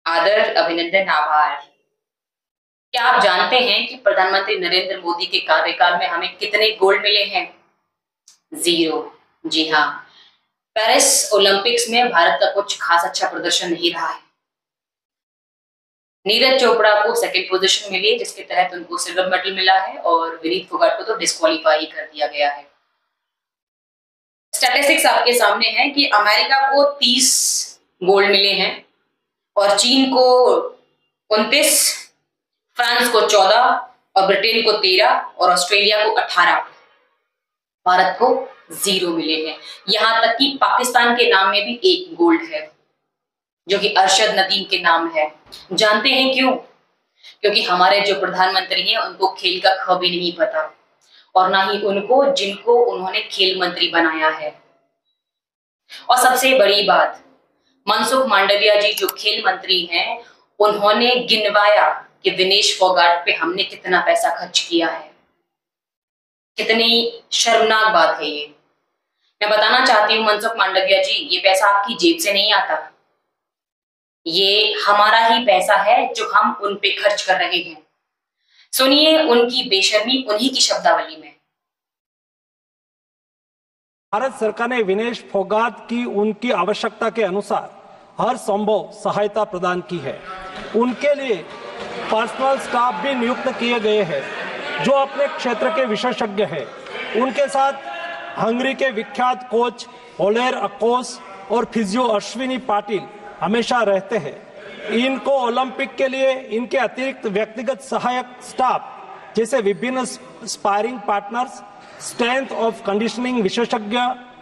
आदर, अभिनंदन, आभार। क्या आप जानते हैं कि प्रधानमंत्री नरेंद्र मोदी के कार्यकाल में हमें कितने गोल्ड मिले हैं? 0। जी हाँ, पेरिस ओलंपिक्स में भारत का कुछ खास अच्छा प्रदर्शन नहीं रहा है। नीरज चोपड़ा को सेकंड पोजीशन मिली है, जिसके तहत उनको सिल्वर मेडल मिला है, और विनीत फोगाट को तो डिस्क्वालीफाई कर दिया गया है। स्टैटिस्टिक्स आपके सामने है कि अमेरिका को 30 गोल्ड मिले हैं, और चीन को 29, फ्रांस को 14, और ब्रिटेन को 13, और ऑस्ट्रेलिया को 18। भारत को 0 मिले हैं। यहां तक कि पाकिस्तान के नाम में भी 1 गोल्ड है, जो कि अरशद नदीम के नाम है। जानते हैं क्यों? क्योंकि हमारे जो प्रधानमंत्री हैं उनको खेल का ख भी नहीं पता, और ना ही उनको जिनको उन्होंने खेल मंत्री बनाया है। और सबसे बड़ी बात, मनसुख मांडविया जी जो खेल मंत्री हैं, उन्होंने गिनवाया कि विनेश फोगाट पे हमने कितना पैसा खर्च किया है। कितनी शर्मनाक बात है ये। मैं बताना चाहती हूँ मनसुख मांडविया जी, ये पैसा आपकी जेब से नहीं आता, ये हमारा ही पैसा है जो हम उन पे खर्च कर रहे हैं। सुनिए उनकी बेशर्मी उन्हीं की शब्दावली में। भारत सरकार ने विनेश फोगाट की उनकी आवश्यकता के अनुसार हर संभव सहायता प्रदान की है। उनके लिए पर्सनल स्टाफ भी नियुक्त किए गए हैं जो अपने क्षेत्र के विशेषज्ञ हैं। उनके साथ हंगरी के विख्यात कोच ओलेर अकोस और फिजियो अश्विनी पाटिल हमेशा रहते हैं। इनको ओलंपिक के लिए इनके अतिरिक्त व्यक्तिगत सहायक स्टाफ जैसे विभिन्न sparring partners, strength of conditioning विशेषज्ञ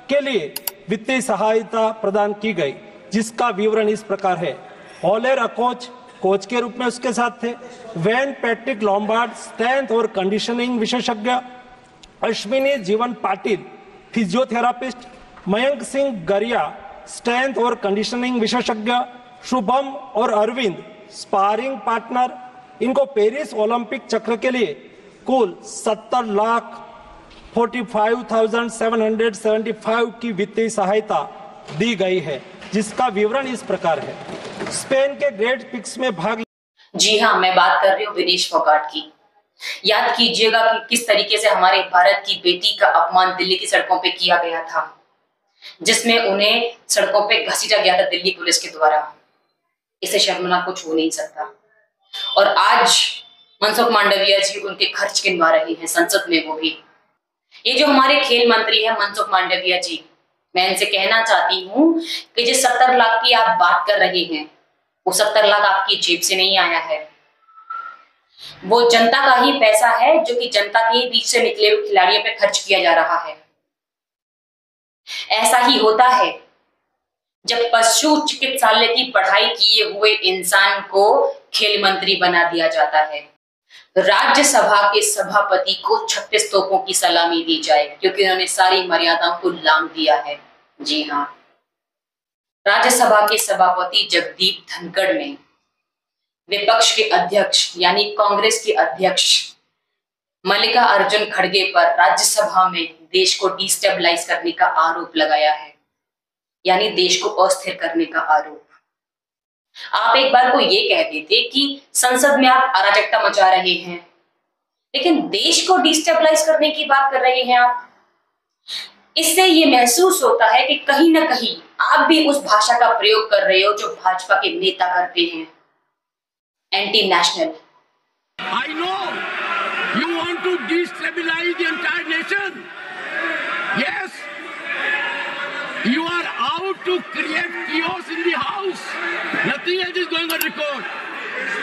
के लिए वित्तीय सहायता प्रदान की गई, जिसका विवरण इस प्रकार है। ओलेर अकोच कोच के रूप में उसके साथ थे, वैन पैट्रिक लॉम्बार्ड स्ट्रेंथ और कंडीशनिंग विशेषज्ञ, अश्विनी जीवन पाटिल फिजियोथेरापिस्ट, मयंक सिंह गरिया स्ट्रेंथ और कंडीशनिंग विशेषज्ञ, शुभम और अरविंद स्पारिंग पार्टनर। इनको पेरिस ओलंपिक चक्र के लिए कुल 70,45,775 की वित्तीय सहायता दी गई है, जिसका विवरण इस प्रकार है। स्पेन के ग्रेट पिक्स में भाग। जी हाँ, मैं बात कर रही हूँ विनेश फोगाट की। याद कीजिएगा कि किस तरीके से हमारे भारत की बेटी का अपमान दिल्ली की सड़कों पे किया गया था, जिसमें उन्हें सड़कों पे घसीटा गया था दिल्ली पुलिस के द्वारा। इसे शर्मनाक कुछ हो नहीं सकता। और आज मनसुख मांडविया जी उनके खर्च गिनवा रहे हैं संसद में, वो भी। ये जो हमारे खेल मंत्री हैं मनसुख मांडविया जी, मैं इनसे कहना चाहती हूँ कि जिस 70 लाख की आप बात कर रहे हैं, वो 70 लाख आपकी जेब से नहीं आया है। वो जनता का ही पैसा है, जो कि जनता के बीच से निकले हुए खिलाड़ियों पे खर्च किया जा रहा है। ऐसा ही होता है जब पशु चिकित्सालय की पढ़ाई किए हुए इंसान को खेल मंत्री बना दिया जाता है। राज्यसभा के सभापति को 36 तोपों की सलामी दी जाए, क्योंकि उन्होंने सारी मर्यादाओं को लांघ दिया है। जी हाँ, राज्यसभा के सभापति जगदीप धनखड़ ने विपक्ष के अध्यक्ष यानी कांग्रेस के अध्यक्ष मल्लिका अर्जुन खड़गे पर राज्यसभा में देश को डिस्टेबलाइज करने का आरोप लगाया है, यानी देश को अस्थिर करने का आरोप। आप एक बार को ये कह देते कि संसद में आप अराजकता मचा रहे हैं, लेकिन देश को डिस्टेबलाइज करने की बात कर रहे हैं आप। इससे ये महसूस होता है कि कहीं ना कहीं आप भी उस भाषा का प्रयोग कर रहे हो जो भाजपा के नेता करते हैं, anti national. I know you want to destabilize the entire nation. Yes, you are out to create chaos in the house. Nothing else is going on record.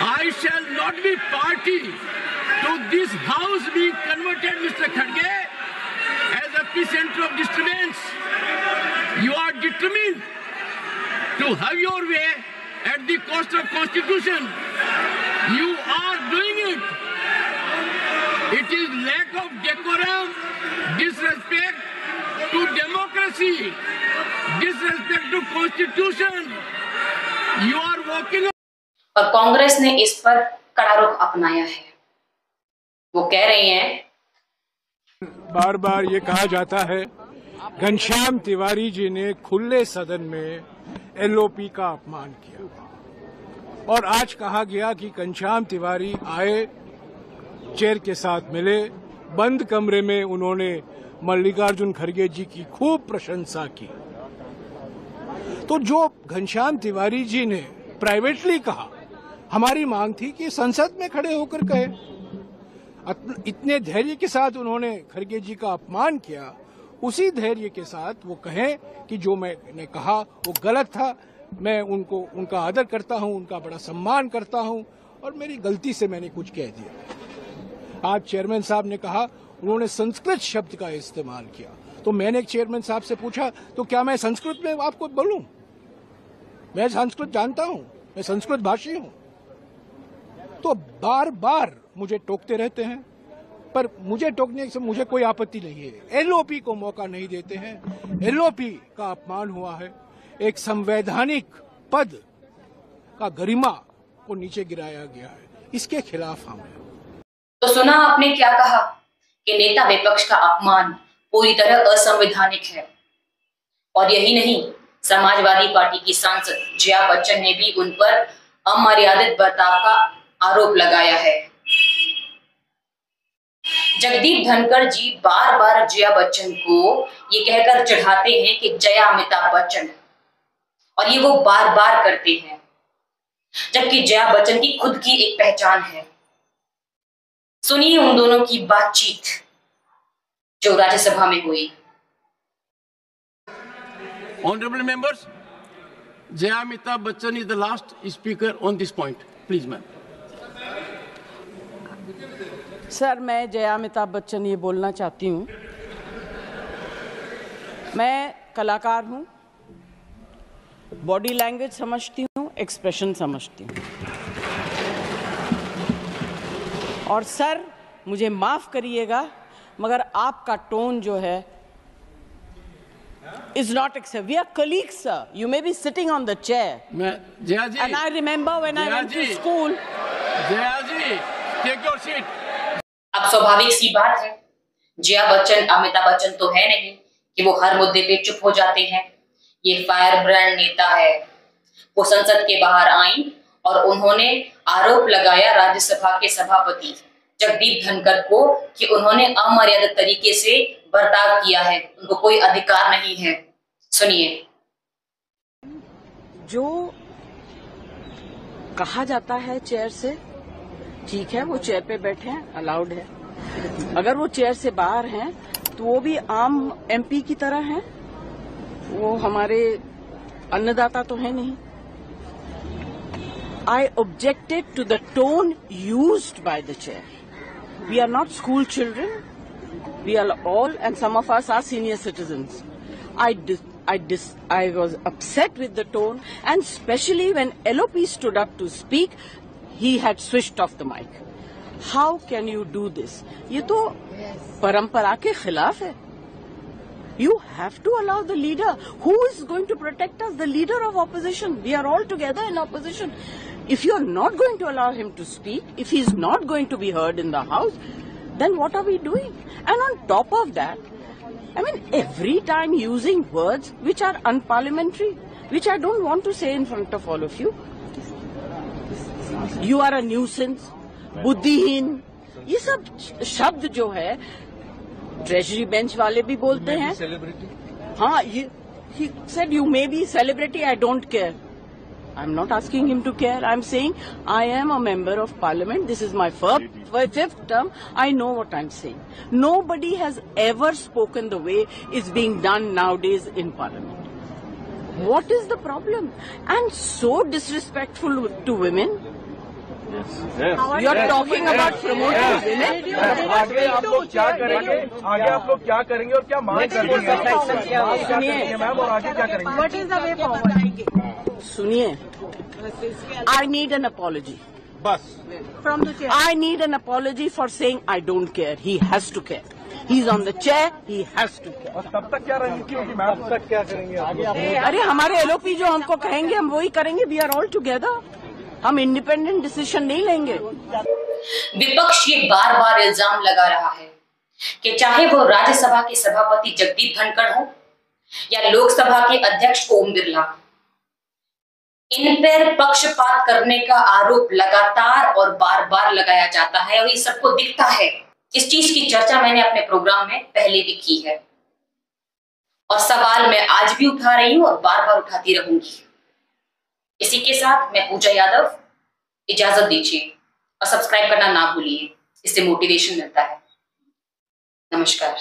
I shall not be party to this house being converted, Mr. Khadge, as epicenter of disturbance. You are determined to have your way at the cost of Constitution. You are doing it. It is lack of decorum, disrespect to democracy, disrespect to Constitution. You are walking. और कांग्रेस ने इस पर कड़ा रुख अपनाया है। वो कह रहे हैं, बार बार ये कहा जाता है घनश्याम तिवारी जी ने खुले सदन में एलओपी का अपमान किया। और आज कहा गया कि घनश्याम तिवारी आए, चेयर के साथ मिले, बंद कमरे में उन्होंने मल्लिकार्जुन खड़गे जी की खूब प्रशंसा की। तो जो घनश्याम तिवारी जी ने प्राइवेटली कहा, हमारी मांग थी कि संसद में खड़े होकर कहे। इतने धैर्य के साथ उन्होंने खड़गे जी का अपमान किया, उसी धैर्य के साथ वो कहें कि जो मैंने कहा वो गलत था। मैं उनका आदर करता हूं, उनका बड़ा सम्मान करता हूं और मेरी गलती से मैंने कुछ कह दिया। आज चेयरमैन साहब ने कहा उन्होंने संस्कृत शब्द का इस्तेमाल किया, तो मैंने चेयरमैन साहब से पूछा तो क्या मैं संस्कृत में आपको बोलूं? मैं संस्कृत जानता हूं, मैं संस्कृत भाषी हूं। तो बार बार मुझे टोकते रहते हैं, पर मुझे टोकने से मुझे कोई आपत्ति नहीं है। एलओपी को मौका नहीं देते हैं, एलओपी का अपमान हुआ है, एक संवैधानिक पद का गरिमा को नीचे गिराया गया है, इसके खिलाफ हम हैं। तो सुना आपने क्या कहा कि नेता विपक्ष का अपमान पूरी तरह असंवैधानिक है। और यही नहीं, समाजवादी पार्टी की सांसद जया बच्चन ने भी उन पर अमर्यादित बर्ताव का आरोप लगाया है। जगदीप धनखड़ जी बार बार जया बच्चन को ये कहकर चढ़ाते हैं कि जया अमिताभ बच्चन, और ये वो बार बार करते हैं, जबकि जया बच्चन की खुद की एक पहचान है। सुनिए उन दोनों की बातचीत जो राज्यसभा में हुई। Honorable members, Jaya Amitabh Bachchan is the last speaker on this point. Please, ma'am. Sir, मैं जया अमिताभ बच्चन ये बोलना चाहती हूँ, मैं कलाकार हूँ, बॉडी लैंग्वेज समझती हूँ, एक्सप्रेशन समझती हूँ। और सर, मुझे माफ़ करिएगा मगर आपका टोन जो है is not acceptable. We are colleagues, sir. You may be sitting on the chair. Jaya ji. And I remember when I went to school. Jaya ji, take your seat. अब स्वाभाविक सी बात है, जया बच्चन अमिताभ बच्चन तो है नहीं कि वो हर मुद्दे पे चुप हो जाते हैं। ये फायर ब्रांड नेता है। वो संसद के बाहर आई और उन्होंने आरोप लगाया राज्यसभा के सभापति जगदीप धनखड़ को कि उन्होंने अमर्यादित तरीके से बर्ताव किया है, उनको कोई अधिकार नहीं है। सुनिए। जो कहा जाता है चेयर से, ठीक है, वो चेयर पे बैठे हैं, अलाउड है। अगर वो चेयर से बाहर हैं तो वो भी आम एमपी की तरह हैं, वो हमारे अन्नदाता तो है नहीं। I objected to the tone used by the chair. We are not school children. We are all, and some of us are senior citizens. I was upset with the tone, and especially when LOP stood up to speak, he had switched off the mic. How can you do this? ये तो परंपरा के खिलाफ है. You have to allow the leader. Who is going to protect us? The leader of opposition. We are all together in opposition. If you are not going to allow him to speak, if he is not going to be heard in the House, then what are we doing? And on top of that, I mean, every time using words which are unparliamentary, which I don't want to say in front of all of you. You are a nuisance, बुद्धिहीन, ये सब शब्द जो है treasury bench वाले भी बोलते हैं। हाँ, he said you may be celebrity, I don't care. I'm not asking him to care. I'm saying I am a member of parliament. This is my fifth term. I know what I'm saying. Nobody has ever spoken the way it's being done nowadays in parliament. What is the problem? And so disrespectful to women. Yes. You're talking about promoting women. आगे आप लोग क्या करेंगे? आगे आप लोग क्या करेंगे और क्या मांग करेंगे? सुनिए मैम, और आगे क्या करेंगे? What is the way forward? सुनिए, I need an apology. बस. From the chair. I need an apology for saying I don't care. He has to care. He's on the chair. He has to care. और तब तक क्या रणनीति होगी ma'am? तब तक क्या करेंगे? आगे आप अरे हमारे एलओपी जो हमको कहेंगे हम वही करेंगे. We are all together. हम इंडिपेंडेंट डिसीजन नहीं लेंगे. विपक्ष ये बार बार इल्जाम लगा रहा है कि चाहे वो राज्यसभा के सभापति जगदीप धनखड़ हो या लोकसभा के अध्यक्ष ओम बिरला, इन पर पक्षपात करने का आरोप लगातार और बार बार लगाया जाता है और ये सबको दिखता है। इस चीज की चर्चा मैंने अपने प्रोग्राम में पहले भी की है और सवाल मैं आज भी उठा रही हूं और बार बार उठाती रहूंगी। इसी के साथ मैं पूजा यादव इजाजत दीजिए और सब्सक्राइब करना ना भूलिए, इससे मोटिवेशन मिलता है। नमस्कार।